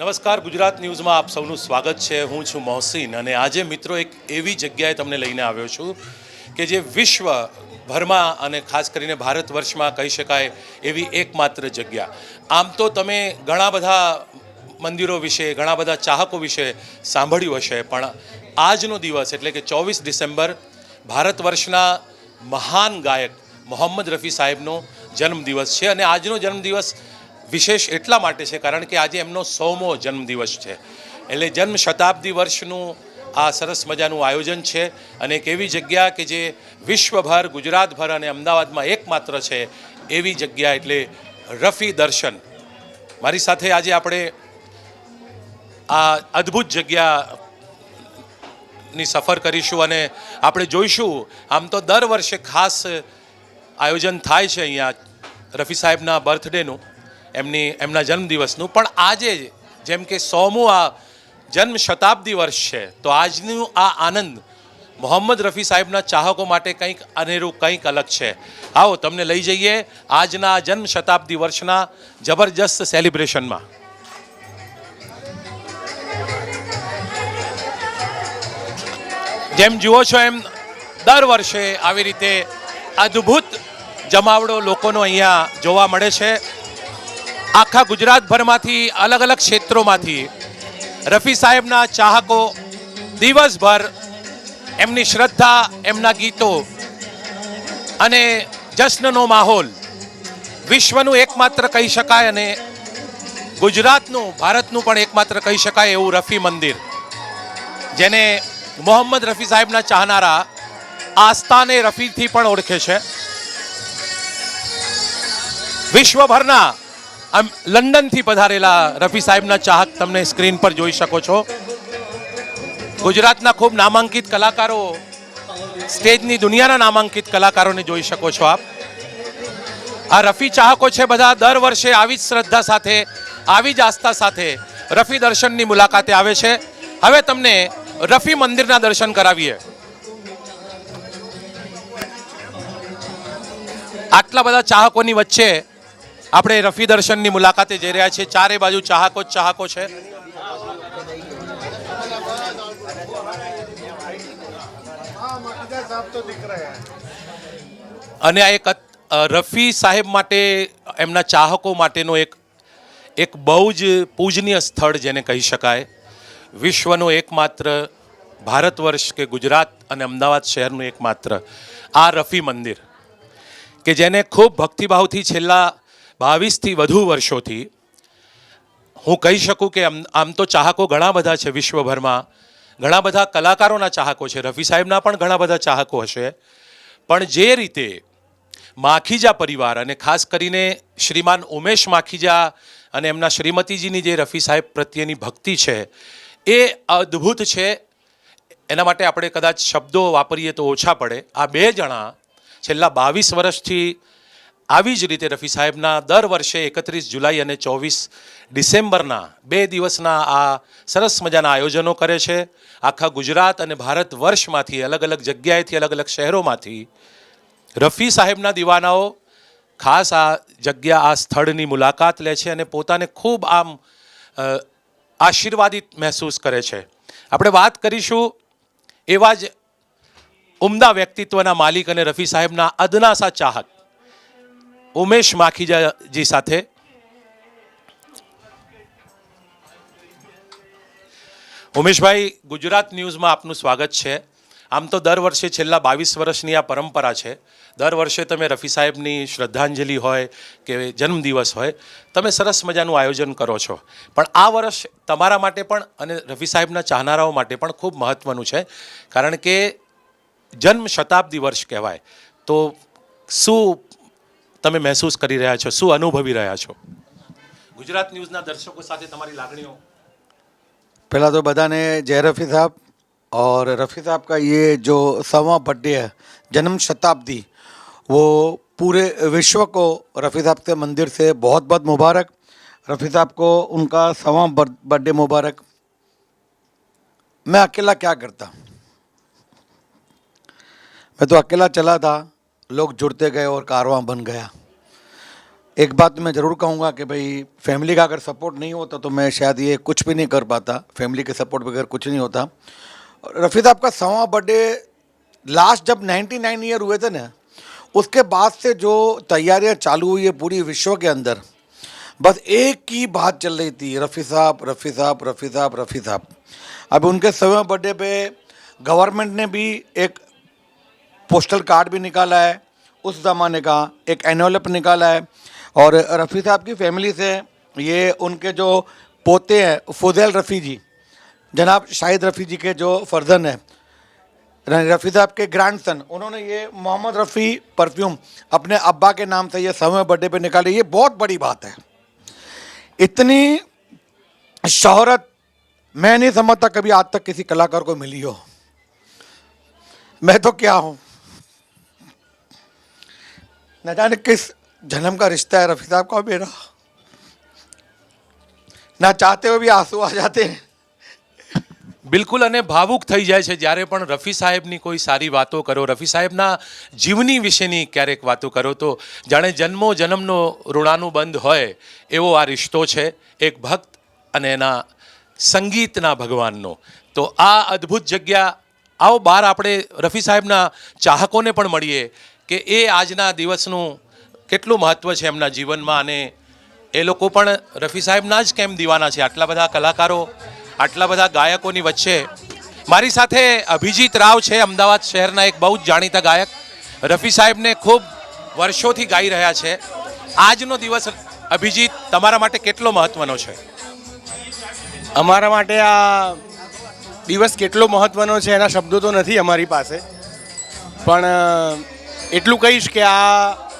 નમસ્કાર, ગુજરાત ન્યૂઝમાં આપ સૌનું સ્વાગત છે। હું છું મોહસિન અને આજે મિત્રો એક એવી જગ્યાએ તમને લઈને આવ્યો છું કે જે વિશ્વભરમાં અને ખાસ કરીને ભારત વર્ષમાં કહી શકાય એવી એકમાત્ર જગ્યા। આમ તો તમે ઘણા બધા મંદિરો વિશે, ઘણા બધા ચાહકો વિશે સાંભળ્યું હશે, પણ આજનો દિવસ એટલે કે 24 ડિસેમ્બર ભારત વર્ષના મહાન ગાયક મોહમ્મદ રફી સાહેબનો જન્મદિવસ છે। અને આજનો જન્મદિવસ વિશેષ એટલા માટે છે કારણ કે આજે એમનો 100મો જન્મદિવસ છે, એટલે જન્મ શતાબ્દી વર્ષનું આ સરસ મજાનું આયોજન છે। અને એક એવી જગ્યા કે જે વિશ્વભર, ગુજરાતભર અને અમદાવાદમાં એકમાત્ર છે એવી જગ્યા એટલે રફી દર્શન। મારી સાથે આજે આપણે આ અદ્ભુત જગ્યાની સફર કરીશું અને આપણે જોઈશું। આમ તો દર વર્ષે ખાસ આયોજન થાય છે અહીંયા રફી સાહેબના બર્થડેનું, એમના જન્મદિવસનું, પણ આજે જેમ કે 100મું આ જન્મ શતાબ્દી વર્ષ છે, તો આજનું આ આનંદ મોહમ્મદ રફી સાહેબના ચાહકો માટે કંઈક અનેરું, કંઈક અલગ છે। આવો તમને લઈ જઈએ આજના જન્મ શતાબ્દી વર્ષના જબરજસ્ત સેલિબ્રેશનમાં। જેમ જુઓ છો એમ દર વર્ષે આવી રીતે અદ્ભુત જમાવડો લોકોનો અહીંયા જોવા મળે છે। આખા ગુજરાતભરમાંથી, અલગ અલગ ક્ષેત્રોમાંથી રફી સાહેબના ચાહકો દિવસભર એમની શ્રદ્ધા, એમના ગીતો અને જશ્નનો માહોલ, વિશ્વનું એકમાત્ર કહી શકાય અને ગુજરાતનું, ભારતનું પણ એકમાત્ર કહી શકાય એવું રફી મંદિર, જેને મોહમ્મદ રફી સાહેબના ચાહનારા આસ્થાને રફીથી પણ ઓળખે છે। વિશ્વભરના લંડનથી પધારેલા રફી સાહેબના ચાહક તમને સ્ક્રીન પર જોઈ શકો છો। ગુજરાતના ખૂબ નામાંકિત કલાકારો, સ્ટેજની દુનિયાના નામાંકિત કલાકારોને જોઈ શકો છો આપ। આ રફી ચાહકો છે બધા દર વર્ષે આવી જ શ્રદ્ધા સાથે, આવી જ આસ્થા સાથે રફી દર્શનની મુલાકાતે આવે છે। હવે તમને રફી મંદિરના દર્શન કરાવીએ। આટલા બધા ચાહકોની વચ્ચે આપણે રફી દર્શનની મુલાકાતે જઈ રહ્યા છીએ। ચારે બાજુ ચાહકો જ ચાહકો છે। અને આ એક રફી સાહેબ માટે, એમના ચાહકો માટેનો એક બહુ જ પૂજનીય સ્થળ જેને કહી શકાય। વિશ્વનો એકમાત્ર, ભારત વર્ષ કે ગુજરાત અને અમદાવાદ શહેરનું એકમાત્ર આ રફી મંદિર, કે જેને ખૂબ ભક્તિભાવથી છેલ્લા 22થી વધુ વર્ષોથી હું કહી શકું કે આમ તો ચાહકો ઘણા બધા છે વિશ્વભરમાં, ઘણા બધા કલાકારોના ચાહકો છે, રફી સાહેબના પણ ઘણા બધા ચાહકો હશે, પણ જે રીતે માખીજા પરિવાર અને ખાસ કરીને શ્રીમાન ઉમેશ માખીજા અને એમના શ્રીમતીજીની જે રફી સાહેબ પ્રત્યેની ભક્તિ છે એ અદ્ભુત છે। એના માટે આપણે કદાચ શબ્દો વાપરીએ તો ઓછા પડે। આ બે જણા છેલ્લા 22 વર્ષથી આવી જ રીતે રફી સાહેબના દર વર્ષે 31 જુલાઈ અને 24 ડિસેમ્બરના 2 દિવસના આ સરસ મજાના આયોજનો કરે છે। આખા ગુજરાત અને ભારત વર્ષમાંથી, અલગ અલગ જગ્યાએથી, અલગ અલગ શહેરોમાંથી રફી સાહેબના દીવાનાઓ ખાસ આ જગ્યા, આ સ્થળની મુલાકાત લે છે અને પોતાને ખૂબ આમ આશીર્વાદિત મહેસૂસ કરે છે। આપણે વાત કરીશું એવા જ ઉમદા વ્યક્તિત્વના માલિક અને રફી સાહેબના અદનાસા ચાહક ઉમેશ માખીજાજી સાથે। ઉમેશભાઈ, ગુજરાત ન્યૂઝમાં આપનું સ્વાગત છે। આમ તો દર વર્ષે છેલ્લા 22 વર્ષની આ પરંપરા છે, દર વર્ષે તમે રફી સાહેબની શ્રદ્ધાંજલિ હોય કે જન્મદિવસ હોય, તમે સરસ મજાનું આયોજન કરો છો, પણ આ વર્ષ તમારા માટે પણ અને રફી સાહેબના ચાહનારાઓ માટે પણ ખૂબ મહત્ત્વનું છે, કારણ કે જન્મ શતાબ્દી વર્ષ કહેવાય। તો શું તમે મહેસૂસ કરી રહ્યા છો, શું અનુભવી રહ્યા છો? ગુજરાત ન્યૂઝના દર્શકો સાથે તમારી લાગણીઓ। पहला तो बताने जय रफ़ी साहब, और रफ़ी साहब का ये जो 100वां बर्थडे है, जन्म शताब्दी, वो पूरे विश्व को रफ़ी साहब के मंदिर से बहुत बहुत मुबारक। रफ़ी साहब को उनका 100वां बर्थडे मुबारक। मैं अकेला क्या करता, मैं तो अकेला चला था, लोग जुड़ते गए और कारवां बन गया। एक बात मैं ज़रूर कहूँगा कि भाई फैमिली का अगर सपोर्ट नहीं होता तो मैं शायद ये कुछ भी नहीं कर पाता। फैमिली के सपोर्ट बगैर कुछ नहीं होता। और रफ़ी साहब का 100वां बर्थडे लास्ट जब 99 ईयर हुए थे ना, उसके बाद से जो तैयारियां चालू हुई है पूरी विश्व के अंदर, बस एक ही बात चल रही थी, रफ़ी साहब, रफ़ी साहब, रफ़ी साहब, रफ़ी साहब। अब उनके 100वें बर्थडे पे गवर्नमेंट ने भी एक पोस्टल कार्ड भी निकाला है, उस ज़माने का एक एनवलप निकाला है। और रफ़ी साहब की फैमिली से ये उनके जो पोते हैं फुज़ैल रफ़ी जी, जनाब शाहिद रफ़ी जी के जो फर्जन है, रफ़ी साहब के ग्रैंडसन, उन्होंने ये मोहम्मद रफ़ी परफ्यूम अपने अब्बा के नाम से ये 100वें बर्थडे पे निकाली। ये बहुत बड़ी बात है। इतनी शोहरत मैं नहीं समझता कभी आज तक किसी कलाकार को मिली हो। मैं तो क्या हूँ, न जाने किस जन्म का रिश्ता है रफ़ी साहब का मेरा। ना चाहते हुए भी आंसू आ जाते हैं। બિલકુલ, અને ભાવુક થઈ જાય છે જ્યારે પણ રફી સાહેબની કોઈ સારી વાતો કરો, રફી સાહેબના જીવની વિશેની ક્યારેક વાતો કરો તો જાણે જન્મો જન્મનો ઋણાનુબંધ હોય એવો આ રિશ્તો છે એક ભક્ત અને એના સંગીતના ભગવાનનો. તો આ અદ્ભુત જગ્યા, આવો બહાર આપણે રફી સાહેબના ચાહકોને પણ મળીએ કે એ આજના દિવસનું કેટલું મહત્ત્વ છે એમના જીવનમાં, અને એ લોકો પણ રફી સાહેબના જ કેમ દીવાના છે. આટલા બધા કલાકારો, આટલા બધા ગાયકોની વચ્ચે મારી સાથે અભિજીત રાવ છે, અમદાવાદ શહેરના એક બહુ જ જાણીતા ગાયક. રફી સાહેબને ખૂબ વર્ષોથી ગાઈ રહ્યા છે. આજનો દિવસ અભિજીત તમારા માટે કેટલો મહત્વનો છે? અમારા માટે આ દિવસ કેટલો મહત્ત્વનો છે એના શબ્દો તો નથી અમારી પાસે, પણ એટલું કહીશ કે આ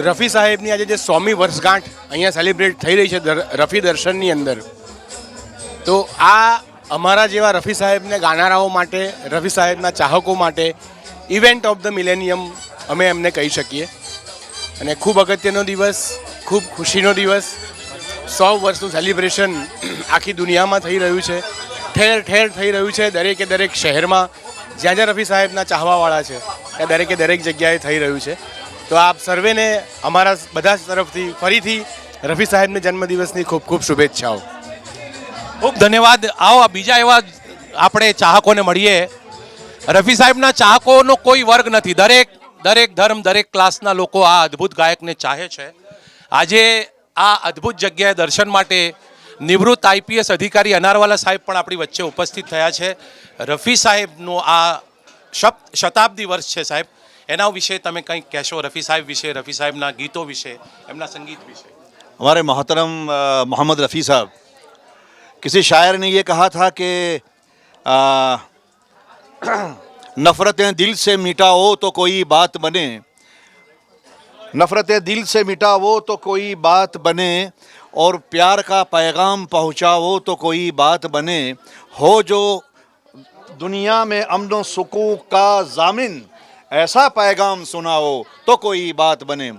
રફી સાહેબની આજે જે 100મી વર્ષગાંઠ અહીંયા સેલિબ્રેટ થઈ રહી છે રફી દર્શનની અંદર, તો આ અમારા જેવા રફી સાહેબને ગાનારાઓ માટે, રફી સાહેબના ચાહકો માટે ઇવેન્ટ ઓફ ધ મિલેનિયમ અમે એમને કહી શકીએ. અને ખૂબ અગત્યનો દિવસ, ખૂબ ખુશીનો દિવસ. 100 વર્ષનું સેલિબ્રેશન આખી દુનિયામાં થઈ રહ્યું છે, ઠેર ઠેર થઈ રહ્યું છે. દરેકે દરેક શહેરમાં જ્યાં જ્યાં રફી સાહેબના ચાહવાવાળા છે ત્યાં દરેકે દરેક જગ્યાએ થઈ રહ્યું છે. તો આપ સર્વેને અમારા બધા તરફથી ફરીથી રફી સાહેબને જન્મદિવસની ખૂબ ખૂબ શુભેચ્છાઓ. ખૂબ ધન્યવાદ. આવો આ બીજા એવા આપણે ચાહકોને મળીએ. રફી સાહેબના ચાહકોનો કોઈ વર્ગ નથી, દરેક ધર્મ, દરેક ક્લાસના લોકો આ અદ્ભુત ગાયકને ચાહે છે. આજે આ અદ્ભુત જગ્યાએ દર્શન માટે નિવૃત્ત આઈપીએસ અધિકારી અનારવાલા સાહેબ પણ આપણી વચ્ચે ઉપસ્થિત થયા છે. રફી સાહેબનો આ શતાબ્દી વર્ષ છે સાહેબ, એના વિશે તમે કંઈક કહેશો? રફી સાહેબ વિશે, રફી સાહેબના ગીતો વિશે, એમના संगीत विषय. हमारे मोहतरम मोहम्मद रफ़ी साहब, किसी शायर ने ये कहा था कि नफ़रतें दिल से मिटाओ तो कोई बात बने, नफ़रतें दिल से मिटाओ तो कोई बात बने, और प्यार का पैगाम पहुँचाओ तो कोई बात बने, हो जो दुनिया में अमन सुकून का ज़ामिन, ऐसा पैगाम सुनाओ तो कोई बात बने.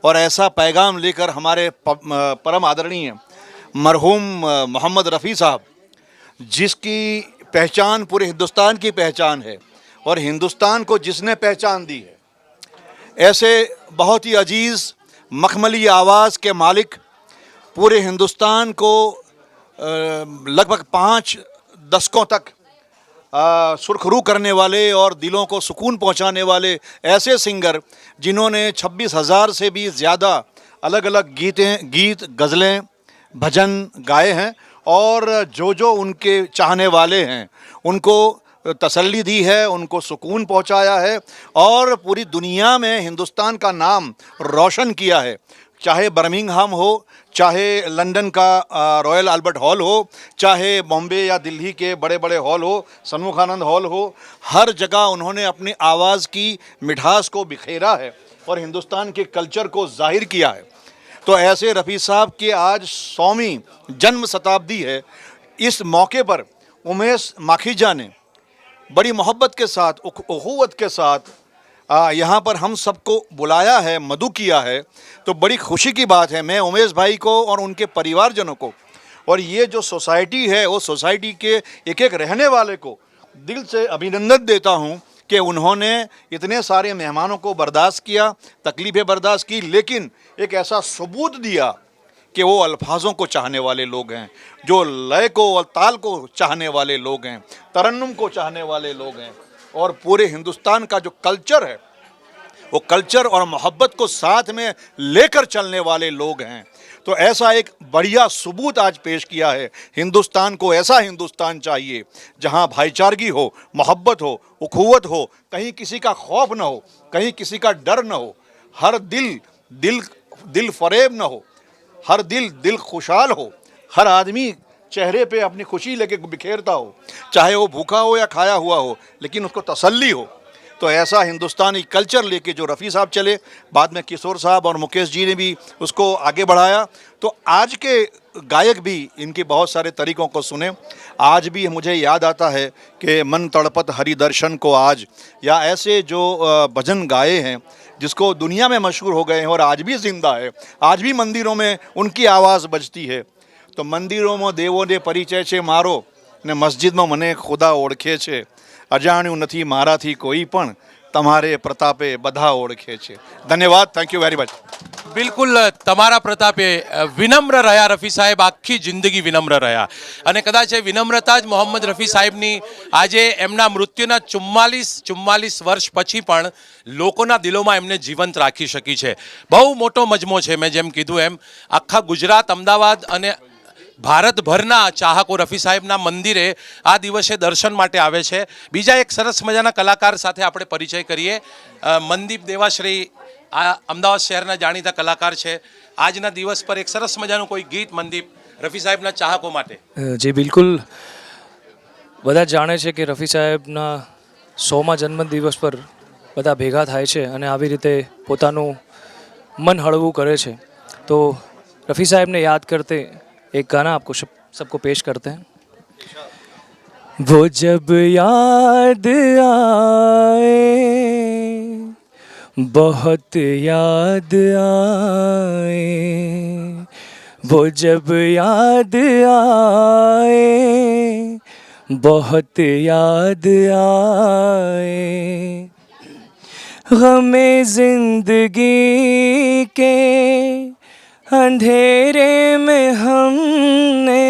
और ऐसा पैगाम लेकर हमारे परम आदरणीय मरहूम मोहम्मद रफ़ी साहब, जिसकी पहचान पूरे हिंदुस्तान की पहचान है और हिंदुस्तान को जिसने पहचान दी है, ऐसे बहुत ही अजीज़ मखमली आवाज़ के मालिक, पूरे हिंदुस्तान को लगभग 5 दशकों तक सुरखरू करने वाले और दिलों को सुकून पहुंचाने वाले ऐसे सिंगर, जिन्होंने 26,000 से भी ज़्यादा अलग अलग गीत, गज़लें, भजन गाए हैं, और जो उनके चाहने वाले हैं उनको तसल्ली दी है, उनको सुकून पहुंचाया है, और पूरी दुनिया में हिंदुस्तान का नाम रोशन किया है. चाहे बर्मिंघम हो, चाहे लंदन का रॉयल अल्बर्ट हॉल हो, चाहे बॉम्बे या दिल्ली के बड़े बड़े हॉल हो, सन्मुखानंद हॉल हो, हर जगह उन्होंने अपनी आवाज़ की मिठास को बिखेरा है और हिंदुस्तान के कल्चर को जाहिर किया है. तो ऐसे रफ़ी साहब की आज 100वीं जन्म शताब्दी है. इस मौके पर उमेश माखीजा ने बड़ी मोहब्बत के साथ, उखुवत के साथ यहाँ पर हम सबको बुलाया है, मदु किया है. तो बड़ी खुशी की बात है. मैं उमेश भाई को और उनके परिवारजनों को और ये जो सोसाइटी है, वो सोसाइटी के एक एक रहने वाले को दिल से अभिनंदन देता हूँ कि उन्होंने इतने सारे मेहमानों को बर्दाश्त किया, तकलीफ़ें बर्दाश्त की, लेकिन एक ऐसा सबूत दिया कि वो अल्फाजों को चाहने वाले लोग हैं, जो लय को और ताल को चाहने वाले लोग हैं, तरन्नुम को चाहने वाले लोग हैं, और पूरे हिंदुस्तान का जो कल्चर है वो कल्चर और मोहब्बत को साथ में लेकर चलने वाले लोग हैं। तो ऐसा एक बढ़िया सबूत आज पेश किया है। हिंदुस्तान को ऐसा हिंदुस्तान चाहिए जहां भाईचारगी हो, मोहब्बत हो, उखुवत हो, कहीं किसी का खौफ न हो, कहीं किसी का डर न हो, हर दिल फरेब न हो, हर दिल खुशहाल हो, हर आदमी चेहरे पे अपनी खुशी लेके बिखेरता हो, चाहे वो भूखा हो या खाया हुआ हो, लेकिन उसको तसल्ली हो। तो ऐसा हिंदुस्तानी कल्चर लेके जो रफ़ी साहब चले, बाद में किशोर साहब और मुकेश जी ने भी उसको आगे बढ़ाया। तो आज के गायक भी इनके बहुत सारे तरीक़ों को सुने। आज भी मुझे याद आता है कि मन तड़पत हरि दर्शन को आज, या ऐसे जो भजन गाए हैं जिसको दुनिया में मशहूर हो गए हैं और आज भी ज़िंदा है, आज भी मंदिरों में उनकी आवाज़ बजती है। तो मंदिरों में देवो ने परिचय છે મારો ને મસ્જિદમાં મને ખુદા ઓળખે છે, અજાણ્યું નથી મારાથી કોઈ પણ તમારે પ્રતાપે બધા ઓળખે છે. ધન્યવાદ. Thank you very much. બિલકુલ તમારા પ્રતાપે વિનમ્ર રહ્યા રફી સાહેબ, આખી જિંદગી વિનમ્ર રહ્યા, અને કદાચ એ વિનમ્રતા જ મોહમ્મદ રફી સાહેબની આજે એમના મૃત્યુના 44 વર્ષ પછી પણ લોકોના દિલોમાં એમને જીવંત રાખી શકી છે. બહુ મોટો મજમો છે. મેં જેમ કીધું એમ આખા ગુજરાત, અમદાવાદ અને ભારતભરના ચાહકો રફી સાહેબના મંદિરે આ દિવસે દર્શન માટે આવે છે. બીજા એક સરસ મજાના કલાકાર સાથે આપણે પરિચય કરીએ. મનદીપ દેવાશ્રી આ અમદાવાદ શહેરના જાણીતા કલાકાર છે. આજના દિવસ પર એક સરસ મજાનું કોઈ ગીત મનદીપ રફી સાહેબના ચાહકો માટે. જી બિલકુલ, બધા જાણે છે કે રફી સાહેબના 100મા જન્મદિવસ પર બધા ભેગા થાય છે અને આવી રીતે પોતાનું મન હળવું કરે છે. તો રફી સાહેબને યાદ કરતે एक गाना आपको सबको पेश करते हैं. वो जब याद आए, बहुत याद आए, वो जब याद आए, बहुत याद आए, गमे जिंदगी के अंधेरे में हमने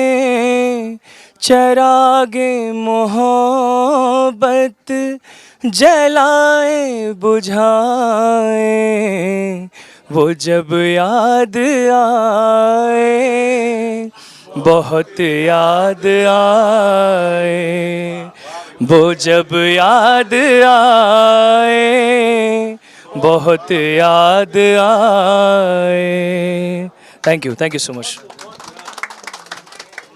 चरागे मोहब्बत जलाए बुझाए, वो जब याद आए, बहुत याद आए, वो जब याद आए, बहुत याद आए. Thank you so much.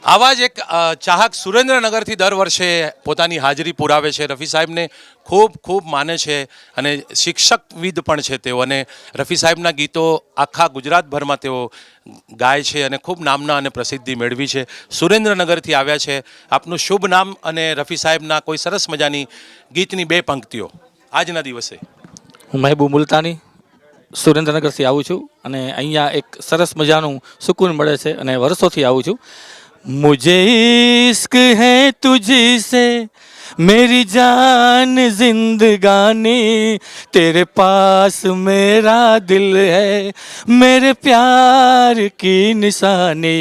આવા જ એક ચાહક સુરેન્દ્રનગરથી દર વર્ષે પોતાની હાજરી પુરાવે છે. રફી સાહેબને ખૂબ માને છે અને શિક્ષકવિદ પણ છે તેઓ, અને રફી સાહેબના ગીતો આખા ગુજરાતભરમાં તેઓ ગાય છે અને ખૂબ નામના અને પ્રસિદ્ધિ મેળવી છે. સુરેન્દ્રનગરથી આવ્યા છે. આપનું શુભ નામ અને રફી સાહેબના કોઈ સરસ મજાની ગીતની 2 પંક્તિઓ આજના દિવસે. હું મહેબૂબ મુલતાની સુરેન્દ્રનગરથી આવું છું અને અહીંયા એક સરસ મજાનું સુકૂન મળે છે અને વર્ષોથી આવું છું. मुझे इश्क है तुझसे मेरी जान जिंदगानी, तेरे पास मेरा दिल है मेरे प्यार की निशानी,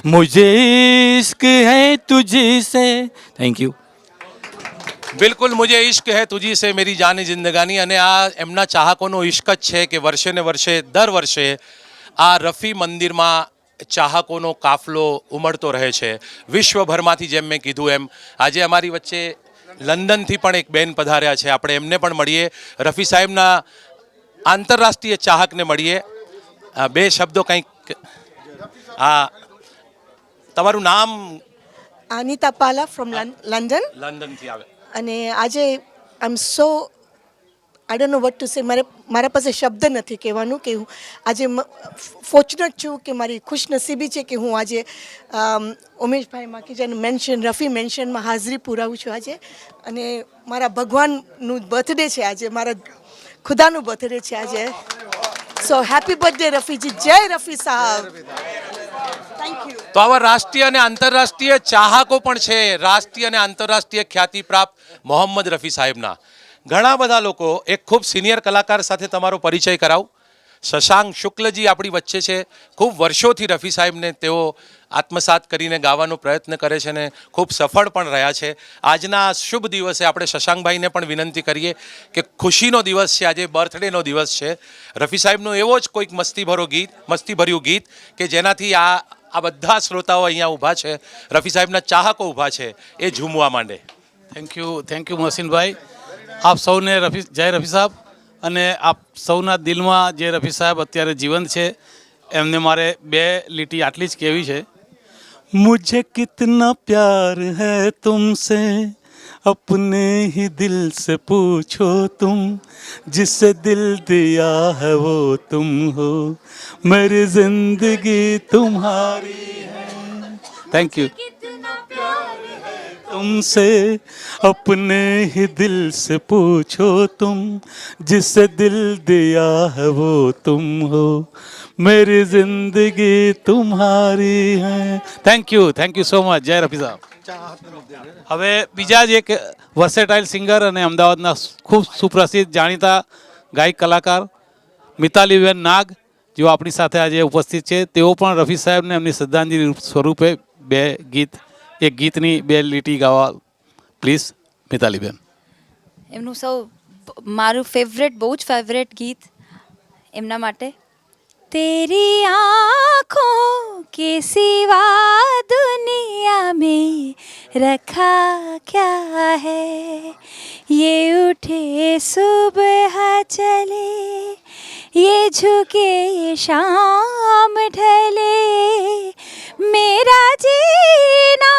मुझे इश्क है तुझसे. Thank you. બિલકુલ, મુજે ઇશ્ક હે તુજી સે મેરી જાન જિંદગાની. અને આ એમના ચાહકોનો ઇશ્ક જ છે કે વર્ષે ને વર્ષે દર વર્ષે આ રફી મંદિરમાં ચાહકોનો કાફલો ઉમળતો રહે છે વિશ્વભરમાંથી. જેમ મેં કીધું એમ આજે અમારી વચ્ચે લંડનથી પણ એક બેન પધાર્યા છે. આપણે એમને પણ મળીએ, રફી સાહેબના આંતરરાષ્ટ્રીય ચાહકને મળીએ. 2 શબ્દો કંઈક. હા, તમારું નામ? Anita Pala from London. લંડનથી આવે. અને આજે I am so I don't know what to say. મારા પાસે શબ્દ નથી કહેવાનું કે હું આજે ફોર્ચ્યુનેટ છું, કે મારી ખુશનસીબી છે કે હું આજે ઉમેશભાઈ માખીજાનું મેન્શન, રફી મેન્શનમાં હાજરી પુરાવું છું આજે. અને મારા ભગવાનનું બર્થડે છે આજે, મારા ખુદાનું બર્થડે છે આજે. So happy birthday Rafi ji. જય રફી સાહેબ. Thank you. તો આવા રાષ્ટ્રીય અને આંતરરાષ્ટ્રીય ચાહકો પણ છે રાષ્ટ્રીય અને આંતરરાષ્ટ્રીય ખ્યાતિ પ્રાપ્ત મોહમ્મદ રફી સાહેબના. ઘણા બધા લોકો એક ખૂબ સિનિયર કલાકાર સાથે તમારો પરિચય કરાવું. શશાંક શુક્લજી આપણી વચ્ચે છે. ખૂબ વર્ષોથી રફી સાહેબને તેઓ આત્મસાત કરીને ગાવાનો પ્રયત્ન કરે છે ને ખૂબ સફળ પણ રહ્યા છે. આજના આ શુભ દિવસે આપણે શશાંકભાઈને પણ વિનંતી કરીએ કે ખુશીનો દિવસ છે, આજે બર્થડેનો દિવસ છે. રફી સાહેબનો એવો જ કોઈક મસ્તીભર્યું ગીત કે જેનાથી આ બધા શ્રોતાઓ અહીંયા ઊભા છે, રફી સાહેબના ચાહકો ઊભા છે, એ ઝૂમવા માંડે. થેન્ક યુ મોહસિનભાઈ. આપ સૌને જય રફી સાહેબ. અને આપ સૌના દિલમાં જે રફી સાહેબ અત્યારે જીવંત છે એમને મારે 2 લીટી આટલી જ કહેવી છે. મુझे कितना प्यार है तुमसे अपने ही दिल से पूछो तुम जिसे दिल दिया है वो तुम हो मेरी जिंदगी तुम्हारी है. Thank you. तुमसे अपने ही दिल से पूछो तुम जिसे दिल दिया है वो तुम हो मेरी जिंदगी तुम्हारी है. Thank you so much. જય રફી સાહેબ. હવે બીજા જ એક વર્સેટાઇલ સિંગર અને અમદાવાદના ખૂબ સુપ્રસિદ્ધ જાણીતા ગાયક કલાકાર મિતાલીબેન નાગ, જેઓ આપણી સાથે આજે ઉપસ્થિત છે, તેઓ પણ રફી સાહેબને એમની શ્રદ્ધાંજલિ સ્વરૂપે એક ગીતની 2 લીટી ગાવા પ્લીઝ. મિતાલીબેન. એમનું મારું બહુ જ ફેવરેટ ગીત એમના માટે. तेरी आँखों के सिवा दुनिया में रखा क्या है ये उठे सुबह चले ये झुके ये शाम ढले मेरा जीना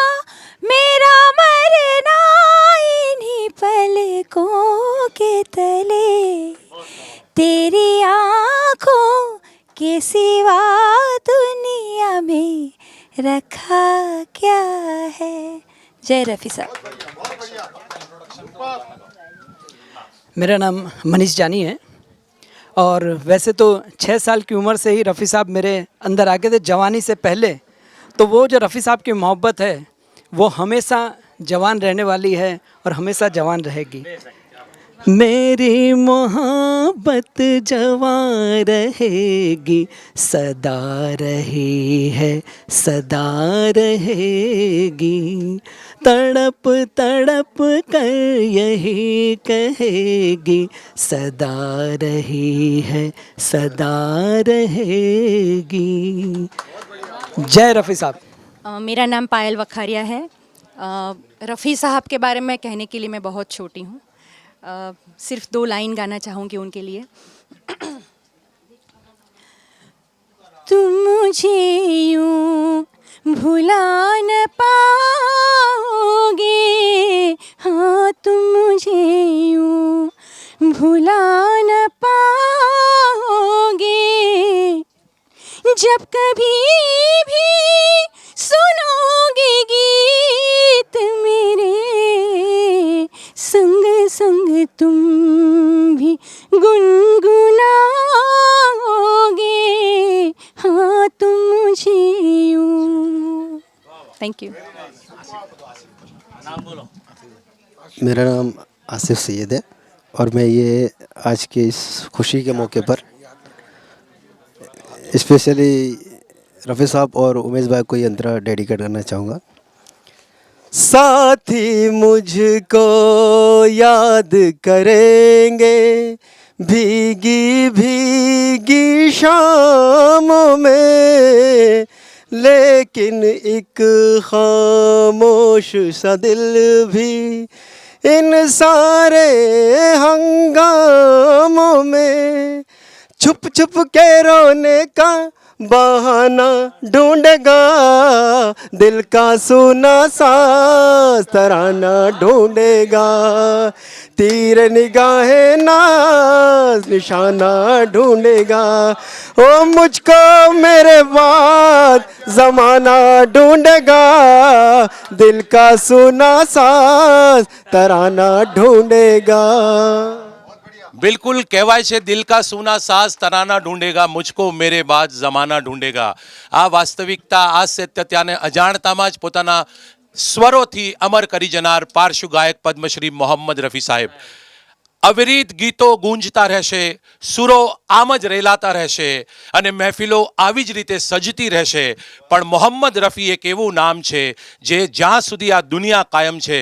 मेरा मरना इन्हीं पलकों के तले तेरी आँखों के सिवा दुनिया में रखा क्या है. जय रफ़ी साहब. मेरा नाम मनीष जानी है और वैसे तो 6 साल की उम्र से ही रफ़ी साहब मेरे अंदर आ गए थे. जवानी से पहले तो वो जो रफ़ी साहब की मोहब्बत है वो हमेशा जवान रहने वाली है और हमेशा जवान रहेगी. मेरी मोहब्बत जवां रहेगी सदा रही है सदा रहेगी तड़प तड़प कर यही कहेगी सदा रही है सदा रहेगी. जय रफ़ी साहब. मेरा नाम पायल वखारिया है. रफ़ी साहब के बारे में कहने के लिए मैं बहुत छोटी हूँ. सिर्फ 2 लाइन गाना चाहूँगी उनके लिए. तुम मुझे यूं भुला न पाओगे हाँ तुम मुझे यूं भुला न पाओगे जब कभी भी सुनोगे गीत मेरे संग संग तुम भी गुनगुनाओगे हाँ तुम मुझे यूं. Thank you. मेरा नाम आसिफ सैयद है और मैं ये आज के इस खुशी के मौके पर स्पेशली रफ़ी साहब और उमेश भाई को ये अंतरा डेडिकेट करना चाहूँगा. साथी मुझको याद करेंगे भीगी भीगी शामों में लेकिन एक खामोश सा दिल भी इन सारे हंगामों में छुप छुप के रोने का बहाना ढूंढेगा दिल का सुना सा तराना ढूंढेगा तीर निगाहें नाज निशाना ढूंढेगा ओ मुझको मेरे बाद ज़माना ढूंढेगा दिल का सुना सा तराना ढूंढेगा. બિલકુલ કહેવાય છે દિલ કા સૂના સાસ તરાના ઢૂંઢેગા મુझको મેરે બાદ જમાના ઢૂંઢેગા. આ વાસ્તવિકતા આ સત્યતાને અજાણતામાં જ પોતાના સ્વરોથી અમર કરી જનાર પાર્શ્વ ગાયક પદ્મશ્રી મોહમ્મદ રફી સાહેબ. અવિરત ગીતો ગુંજતા રહેશે, સુરો આમ જ રેલાતા રહેશે અને મહેફિલો આવી જ રીતે સજતી રહેશે. પણ મોહમ્મદ રફી એક એવું નામ છે જે જ્યાં સુધી આ દુનિયા કાયમ છે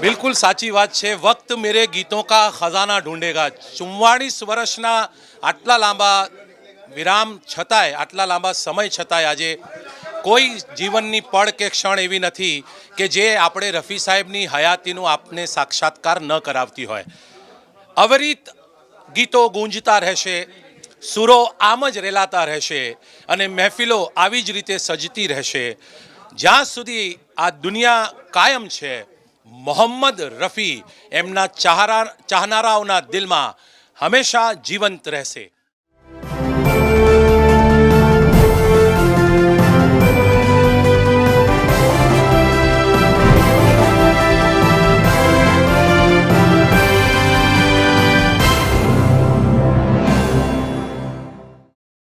બિલકુલ સાચી વાત છે. વક્ત મેરે ગીતો કા ખજાના ઢૂંઢેગા. 44 વર્ષના આટલા લાંબા વિરામ છતાંય, આટલા લાંબા સમય છતાંય આજે કોઈ જીવનની પળ કે ક્ષણ એવી નથી કે જે આપણે રફી સાહેબની હયાતીનું આપને સાક્ષાત્કાર ન કરાવતી હોય. અવિરત ગીતો ગુંજતા રહેશે, સુરો આમ જ રેલાતા રહેશે અને મહેફિલો આવી જ રીતે સજતી રહેશે. જ્યાં સુધી આ દુનિયા કાયમ છે, મોહમ્મદ રફી એમના ચાહનારાઓના દિલમાં હંમેશા જીવંત રહેશે.